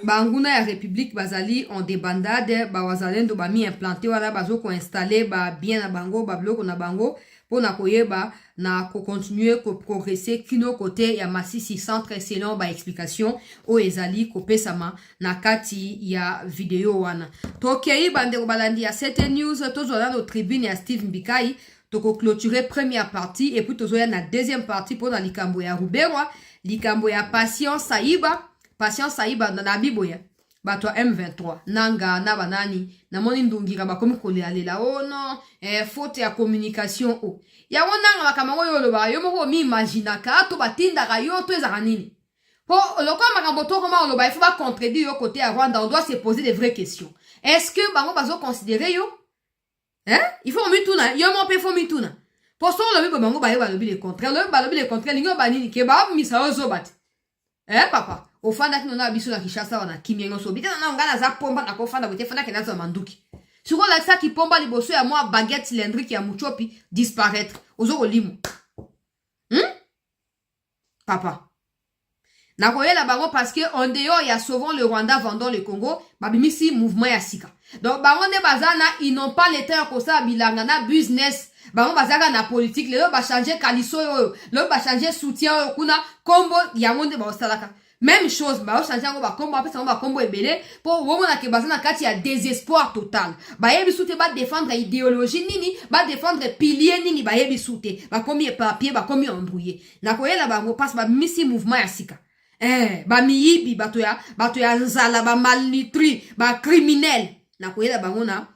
banguna ya République bazali en débandade ba wazalendo ba mi implanté wala bazo ko installer ba bien na bango ba bloko na bango pona koyeba na ko continuer ko progresser kino côté ya Masisi centre selon ba explication o ezali ko pesama na kati ya video wana tokei bande ko balandi ya cette news tozola no tribune ya Steve Mbikai toko clôturer première partie et puis tozoya na deuxième partie pour na likambo ya Ruberwa likambo ya Patience Saiba na biboya bato M23 nanga na banani na moni ndungira bakomi kolela oh non faute ya communication o ya wonanga bakamango yo loba yo moko mi imaginaka to batinda ka yo to ezaka nini po loko makambo to koma loba il faut pas contredire yo côté à Rwanda on doit se poser des vraies questions est-ce que bango bazo considérer yo il faut mituna yo mo pe faut mituna pour ça le bango ba yo ba lobi le contraire lingo ba nini ke ba misa ozo bat papa ofanda kinona biso na Kishasa wana kimyengo so bitana na ngana za pomba na kofanda bote fanda kenazo manduki siko la sa ki pomba liboso ya moi baguette cylindrique ya muchopi disparaître ozo kolimo papa na koyela bango parce que en dehors ya sauvant le Rwanda vendant le Congo babimisi mouvement ya sika donc bango ne bazana ils n'ont pas le temps ko sa bilanga na business bango bazaka na politique le ba changer kaliso yo le ba changer soutien kuna kombo ya monde ba osalaka même chose ba changer ngo ba kombo apesa ngo ba kombo ebele pour wona ke bazana kati ya désespoir total ba yebi soute ba défendre idéologie nini ba défendre pilier nini ba yebi soute ba komi papier ba komi embrouillé na koyela bango passe ba misi mouvement ya sika ba miyibi bato ya zala ba malnutri ba criminel na koyela bango na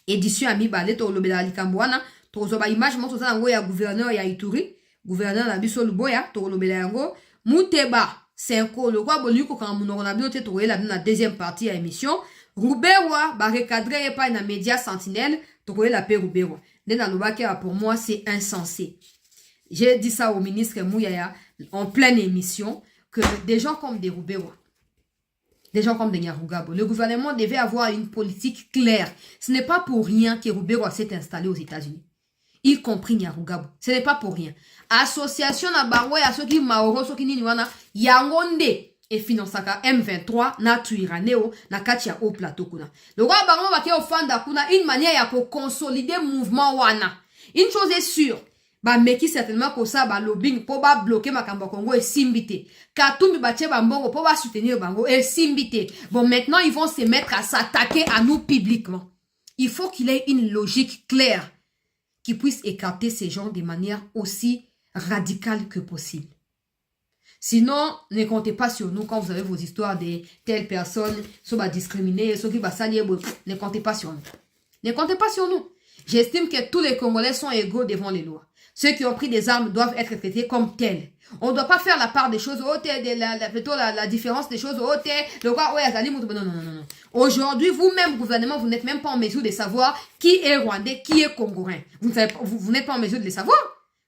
édition ya mibale to lobela likambo wana to zo ba image mo to za ngo ya gouverneur ya Ituri gouverneur na biso Luboya to lobela yango Muteba Senko le kwa bonu ko kan munoko na binote to koyela na deuxième partie ya émission Ruberwa ba recadrer pas na média Sentinelle to koyela pe Ruberwa ndena lobaki pour moi c'est insensé. J'ai dit ça au ministre Mouyaya en pleine émission que des gens comme des Ruberwa, des gens comme des Nyarugabo, le gouvernement devait avoir une politique claire. Ce n'est pas pour rien que Ruberwa s'est installé aux États-Unis, y compris Nyarugabo. Ce n'est pas pour rien. Association na bango ya soki maoro soki nini wana yangonde et financaka M23 na tuiraneo na kati ya au plateau kuna. Le roi bango bake ofanda kuna une manière ya ko consolider mouvement wana. Une chose est sûre, ba meki certainement ko sa ba lobbying po ba bloquer makambo Congo et simbité. Katumbi bache ba mbongo po ba soutenir bango et simbité. Bon maintenant ils vont se mettre à s'attaquer à nous publiquement. Il faut qu'il ait une logique claire qui puisse écarter ces gens de manière aussi radicale que possible. Sinon, ne comptez pas sur nous quand vous avez vos histoires de telles personnes qui sont discriminées, ceux qui vont salir, ne comptez pas sur nous. Ne comptez pas sur nous. J'estime que tous les Congolais sont égaux devant les lois. Ceux qui ont pris des armes doivent être traités comme tels. On ne doit pas faire la part des choses, plutôt la différence des choses, le roi, non. Aujourd'hui, vous-même, gouvernement, vous n'êtes même pas en mesure de savoir qui est Rwandais, qui est Congolais. Vous n'êtes pas en mesure de le savoir.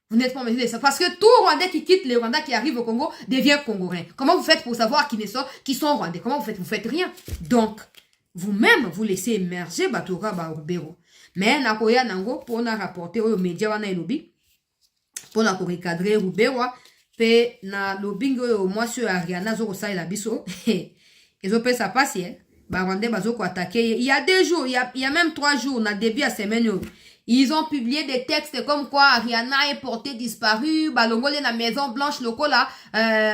Vous n'êtes pas en mesure de le savoir. Parce que tout Rwandais qui quitte les Rwandais, qui arrive au Congo, devient Congolais. Comment vous faites pour savoir qui sont Rwandais? Comment vous faites? Vous faites rien. Donc, vous-même, vous laissez émerger Batora Barubero. Mais, Nakoya Nango, pour nous rapporter aux médias, wana elobi, pour nous recadrer Ruberwa, pe na lobingo yo moi sur Ariana zoko sa la biso ils ont fait ça passer ba Rwandais bazoko attaquer il y a 2 jours il y a même 3 jours na début à semaine Ils ont publié des textes comme quoi Ariana est portée disparue, Balongole la Maison Blanche, locaux là,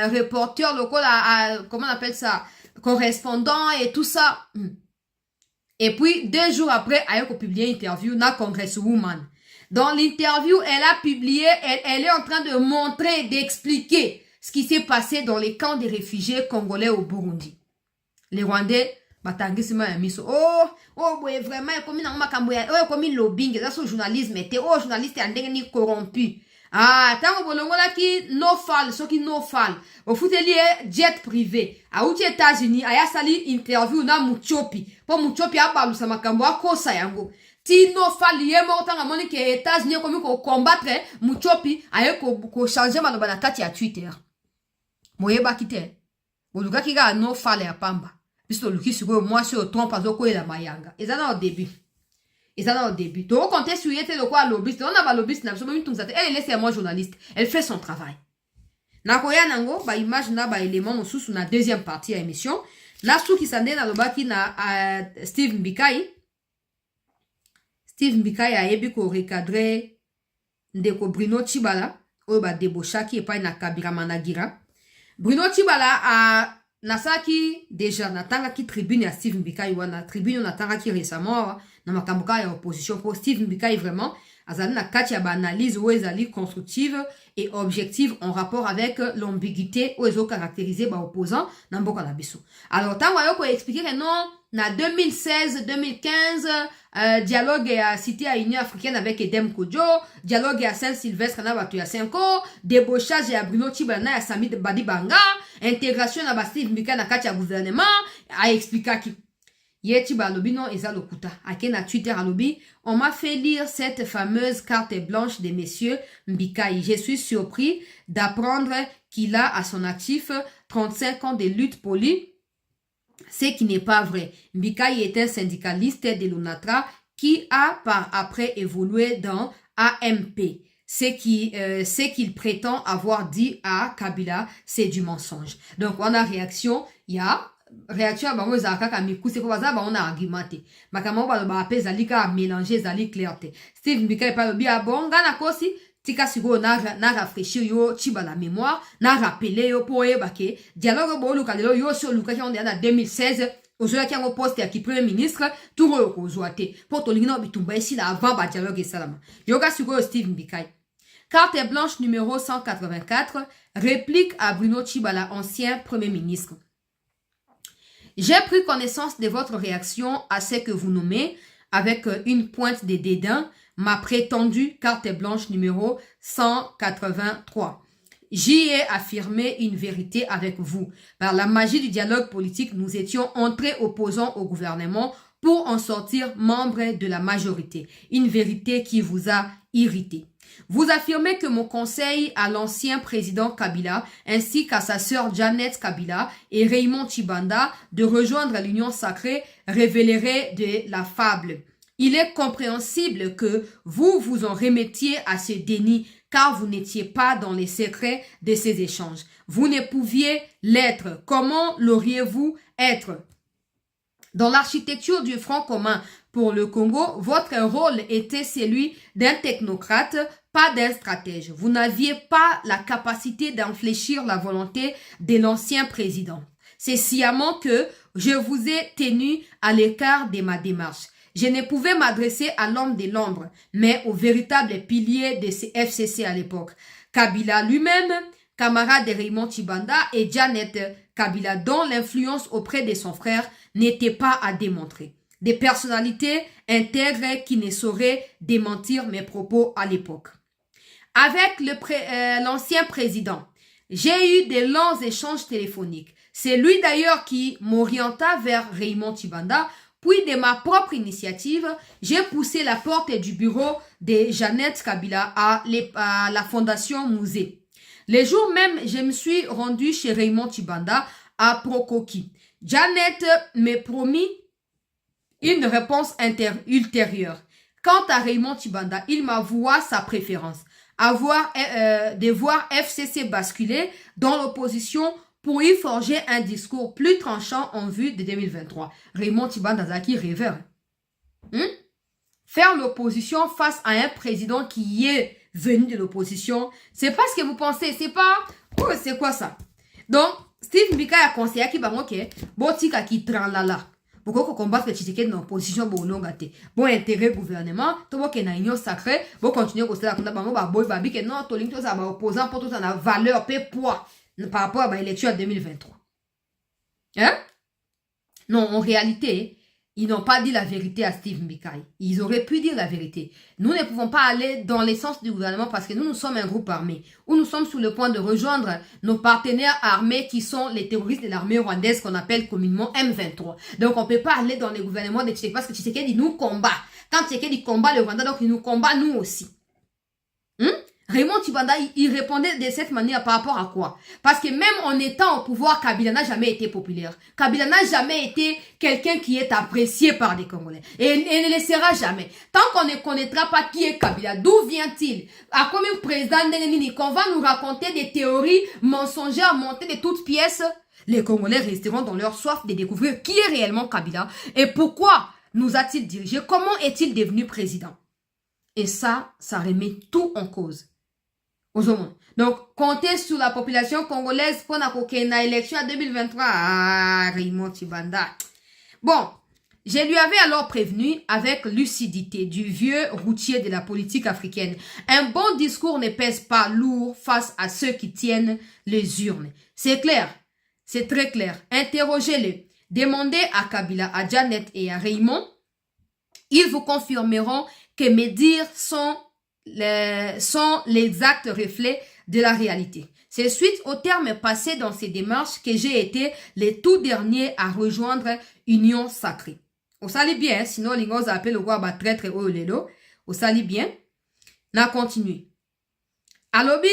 reporter, locaux là, comment on appelle ça, correspondant et tout ça. Et puis, 2 jours après, elle a publié une interview dans Congresswoman. Dans l'interview, elle a publié, elle est en train de montrer, d'expliquer ce qui s'est passé dans les camps des réfugiés congolais au Burundi. Les Rwandais, batangisima ya miso. Ouais, vraiment, comme na makambo ya, comme lobbying, ça c'est journalisme, journaliste est ni corrompu. Ah, tango bolongola ki no fall, so ki no fall. Au fouteli jet privé. A uti États-Unis, aya sali interview na Muchopi. Po Muchopi abalusa makambo akosa yango. Ti no fall ye mo tanga moni ke États-Unis komi ko combattre Muchopi, aya ko changer maloba na kati ya Twitter. Moyeba kite. Oluka ki ga no fall ya pamba. Biso luki siko moi sur Trump azoko ela mayanga. Ezana au début. Ezana au début. Donc quand tu es sur yete le quoi lobbyiste, on a ba lobbyiste na biso même tout ça. Elle est moi journaliste. Elle fait son travail. Nakoya nango ba image na ba élément mosusu na deuxième partie à émission. Na sou ki sande na lobaki na Steve Mbikai. Steve Mbikai a yebi ko recadrer ndeko Bruno Tshibala oyo ba debochaki epai na Kabila Managira. Bruno Tshibala a nasaki déjà natanga ki tribune ya Steve Mbikai wana tribune natanga ki récemment na makambuka ya opposition pour Steve Mbikai vraiment azali na kati ya ba analyse ou ezali constructive et objective en rapport avec l'ambiguïté ou ezo caractériser ba opposant na mboka na biso. Alors tango ayoko expliquer que non na 2016 2015 dialogue à cité à Union africaine avec Edem Kodjo, dialogue à Saint-Sylvestre na batu ya 5 ans, débauchage à Bruno Tshibala na ya Samit Badibanga, intégration na Steve Mbikai na kati ya gouvernement, a expliquer ki Yeti balobi non eza lokuta. Ake na Twitter alobi, on m'a fait lire cette fameuse carte blanche des messieurs Mbikai. Je suis surpris d'apprendre qu'il a à son actif 35 ans de lutte polie, ce qui n'est pas vrai. Mbikai est un syndicaliste de l'ONATRA qui a par après évolué dans AMP. Ce qu'il prétend avoir dit à Kabila, c'est du mensonge. Donc, on a réaction, il y a réaction à bango za kaka mikuse ko baza ba on a argumenté makama ba ba pe zalika mélanger zali clarté Steve Mbikai pa lobi abonga na kosi tika sigo na rafraîchir yo Tshibala mémoire na rappeler yo po e bake dialogue bo luka lelo yo so luka ki on na 2016 ozola ki ngo poste ya ki premier ministre tout ro ko zoate po to lingino bitumba ici là avant ba dialogue salama yo ka sigo Steve Mbikai. Carte blanche numéro 184 réplique à Bruno Tshibala, ancien premier ministre. J'ai pris connaissance de votre réaction à ce que vous nommez, avec une pointe de dédain, ma prétendue carte blanche numéro 183. J'y ai affirmé une vérité avec vous. Par la magie du dialogue politique, nous étions entrés opposants au gouvernement pour en sortir membres de la majorité. Une vérité qui vous a irrité. Vous affirmez que mon conseil à l'ancien président Kabila ainsi qu'à sa sœur Janet Kabila et Raymond Tshibanda de rejoindre l'Union sacrée révélerait de la fable. Il est compréhensible que vous vous en remettiez à ce déni car vous n'étiez pas dans les secrets de ces échanges. Vous ne pouviez l'être. Comment l'auriez-vous être? Dans l'architecture du Front commun pour le Congo, votre rôle était celui d'un technocrate, pas d'un stratège. Vous n'aviez pas la capacité d'infléchir la volonté de l'ancien président. C'est sciemment que je vous ai tenu à l'écart de ma démarche. Je ne pouvais m'adresser à l'homme de l'ombre, mais au véritable pilier de ce FCC à l'époque. Kabila lui-même, camarade de Raymond Tshibanda et Janet Kabila, dont l'influence auprès de son frère n'était pas à démontrer. Des personnalités intègres qui ne sauraient démentir mes propos à l'époque. Avec l'ancien président, j'ai eu de longs échanges téléphoniques. C'est lui d'ailleurs qui m'orienta vers Raymond Tshibanda. Puis de ma propre initiative, j'ai poussé la porte du bureau de Janet Kabila à la fondation Musée. Le jour même, je me suis rendu chez Raymond Tshibanda à Prokoki. Janet me promit une réponse ultérieure. Quant à Raymond Tshibanda, il m'avoua sa préférence. De voir FCC basculer dans l'opposition pour y forger un discours plus tranchant en vue de 2023. Raymond Tshibanda Zaki rêveur. faire l'opposition face à un président qui est venu de l'opposition, c'est pas ce que vous pensez, c'est pas... Oh, c'est quoi ça? Donc, Steve Mbika a conseillé qui va ok, botika qui tralala. Pourquoi qu'on combat le Tshisekedi dans l'opposition bon longate. Bon intérêt gouvernement, to bo ke na union sacrée, bon continuer ko sala konda bango ba boy babi que non to link to ça ba opposant pour tout ça na valeur pe poids par rapport à l'élection en 2023. Hein? Non, en réalité, ils n'ont pas dit la vérité à Steve Mbika. Ils auraient pu dire la vérité. Nous ne pouvons pas aller dans l'essence du gouvernement parce que nous sommes un groupe armé où nous sommes sur le point de rejoindre nos partenaires armés qui sont les terroristes de l'armée rwandaise qu'on appelle communément M23. Donc, on ne peut pas aller dans le gouvernement de Tshisekedi parce que Tshisekedi nous combat. Quand Tshisekedi combat le Rwanda, donc il nous combat nous aussi. Raymond Tshibanda, il répondait de cette manière par rapport à quoi? Parce que même en étant au pouvoir, Kabila n'a jamais été populaire. Kabila n'a jamais été quelqu'un qui est apprécié par des Congolais. Et ne le sera jamais. Tant qu'on ne connaîtra pas qui est Kabila, d'où vient-il? À combien de présidents qu'on va nous raconter des théories mensongères montées de toutes pièces? Les Congolais resteront dans leur soif de découvrir qui est réellement Kabila et pourquoi nous a-t-il dirigé, comment est-il devenu président? Et ça remet tout en cause. Donc, compter sur la population congolaise pour une élection en 2023. Ah, Raymond Tshibanda. Bon, je lui avais alors prévenu avec lucidité du vieux routier de la politique africaine. Un bon discours ne pèse pas lourd face à ceux qui tiennent les urnes. C'est clair, c'est très clair. Interrogez-les. Demandez à Kabila, à Janet et à Raymond. Ils vous confirmeront que mes dires sont l'exact reflet de la réalité. C'est suite aux termes passés dans ces démarches que j'ai été les tout derniers à rejoindre Union Sacrée. On s'allie bien, sinon les gars appellent le roi traître au lelo. On s'allie bien. On continue. Alobi.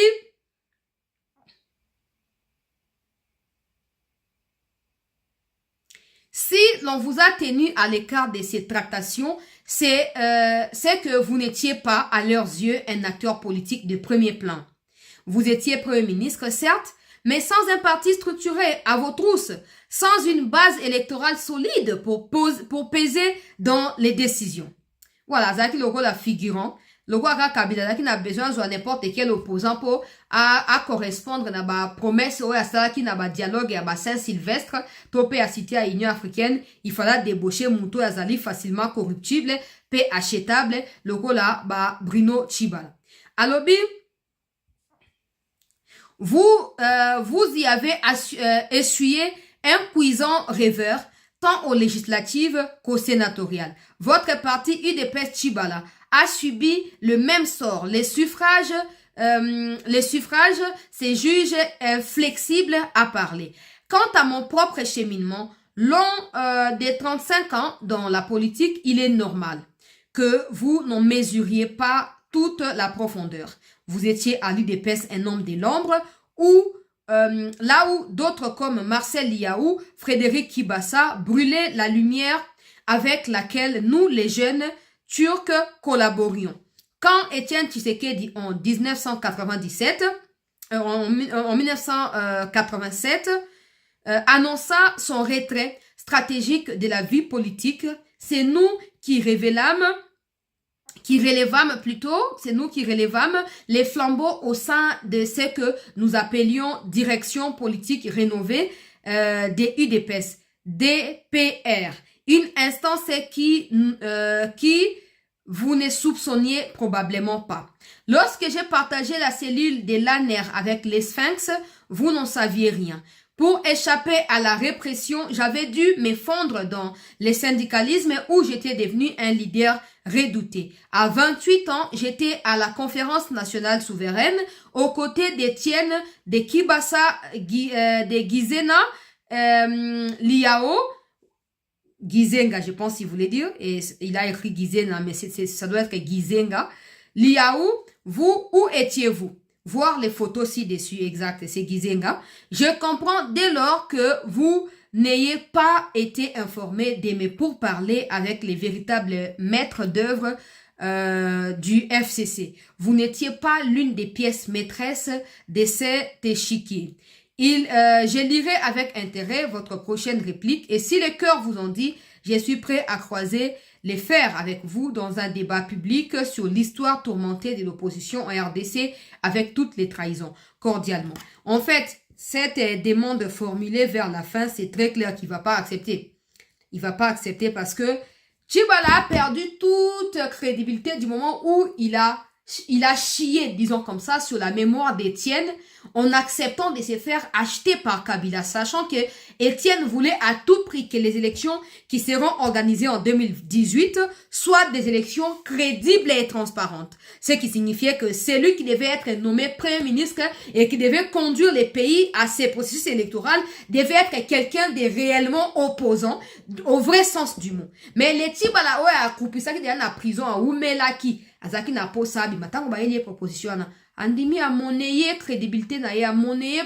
Si l'on vous a tenu à l'écart de ces tractations, c'est que vous n'étiez pas, à leurs yeux, un acteur politique de premier plan. Vous étiez Premier ministre, certes, mais sans un parti structuré à vos trousses, sans une base électorale solide pour peser dans les décisions. Voilà, Zaki Logo la figurant. Logo Aga Kabila qui n'a besoin de n'importe quel opposant pour à correspondre à la promesse ou à ça qui n'a pas dialogue et à Saint-Sylvestre, topé à citer à l'Union africaine, il fallait débaucher Mouto Azali facilement corruptible, peu achetable, logo là, Bruno Tshibala. Alors, vous y avez essuyé un cuisant rêveur, tant aux législatives qu'aux sénatoriales. Votre parti UDPS Tshibala a subi le même sort. Les suffrages, ces juges flexibles à parler. Quant à mon propre cheminement, long des 35 ans dans la politique, il est normal que vous n'en mesuriez pas toute la profondeur. Vous étiez à l'UDPS un homme de l'ombre ou là où d'autres comme Marcel Liaou, Frédéric Kibassa brûlaient la lumière avec laquelle nous, les jeunes Turcs, collaborions. Quand Étienne Tshisekedi en 1997, en 1987, annonça son retrait stratégique de la vie politique, c'est nous qui relevâmes les flambeaux au sein de ce que nous appelions direction politique rénovée des UDPS, DPR. Une instance qui vous ne soupçonniez probablement pas. Lorsque j'ai partagé la cellule de l'ANER avec les Sphinx, vous n'en saviez rien. Pour échapper à la répression, j'avais dû me fondre dans le syndicalisme où j'étais devenu un leader redouté. À 28 ans, j'étais à la conférence nationale souveraine aux côtés d'Étienne de Kibassa, de Gizena, Liao, Gizenga, je pense qu'il voulait dire, et il a écrit Gizena, mais ça doit être Gizenga. Liao, vous, où étiez-vous? Voir les photos ci-dessus, exact, c'est Gizenga. Je comprends dès lors que vous n'ayez pas été informé de mes pourparlers avec les véritables maîtres d'œuvre du FCC. Vous n'étiez pas l'une des pièces maîtresses de cet échiquier. Je lirai avec intérêt votre prochaine réplique et si les cœurs vous ont dit, je suis prêt à croiser les fers avec vous dans un débat public sur l'histoire tourmentée de l'opposition en RDC avec toutes les trahisons, cordialement. En fait, cette demande formulée vers la fin, c'est très clair qu'il ne va pas accepter. Il ne va pas accepter parce que Tchibala a perdu toute crédibilité du moment où il a chié, disons comme ça, sur la mémoire d'Étienne en acceptant de se faire acheter par Kabila, sachant que Étienne voulait à tout prix que les élections qui seront organisées en 2018 soient des élections crédibles et transparentes. Ce qui signifiait que celui qui devait être nommé Premier ministre et qui devait conduire les pays à ces processus électoraux devait être quelqu'un de réellement opposant au vrai sens du mot. Mais les Tibala a coupé ça qui est en prison à Oumelaki. Azaki na po sabi matango ba yeli proposition na andimi a monnaie crédibilité na ya monnaie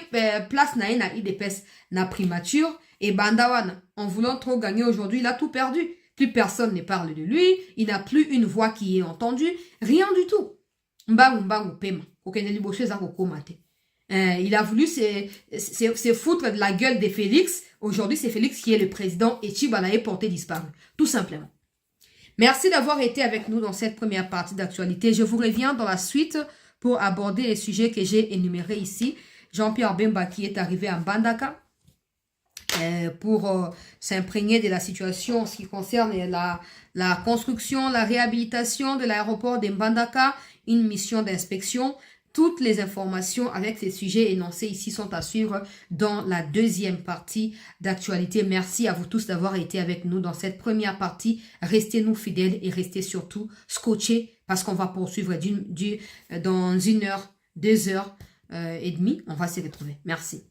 place na na IDPS na primature et bandawana en voulant trop gagner aujourd'hui il a tout perdu. Plus personne ne parle de lui, il n'a plus une voix qui est entendue, rien du tout. Mbangu pema kokende liboshe za kokomate. Il a voulu se foutre de la gueule de Félix. Aujourd'hui, c'est Félix qui est le président et Tchibala est porté disparu. Tout simplement. Merci d'avoir été avec nous dans cette première partie d'actualité. Je vous reviens dans la suite pour aborder les sujets que j'ai énumérés ici. Jean-Pierre Bemba qui est arrivé à Mbandaka pour s'imprégner de la situation en ce qui concerne la construction, la réhabilitation de l'aéroport de Mbandaka, une mission d'inspection. Toutes les informations avec ces sujets énoncés ici sont à suivre dans la deuxième partie d'actualité. Merci à vous tous d'avoir été avec nous dans cette première partie. Restez-nous fidèles et restez surtout scotchés parce qu'on va poursuivre dans 1 heure, 2 heures et demie. On va s'y retrouver. Merci.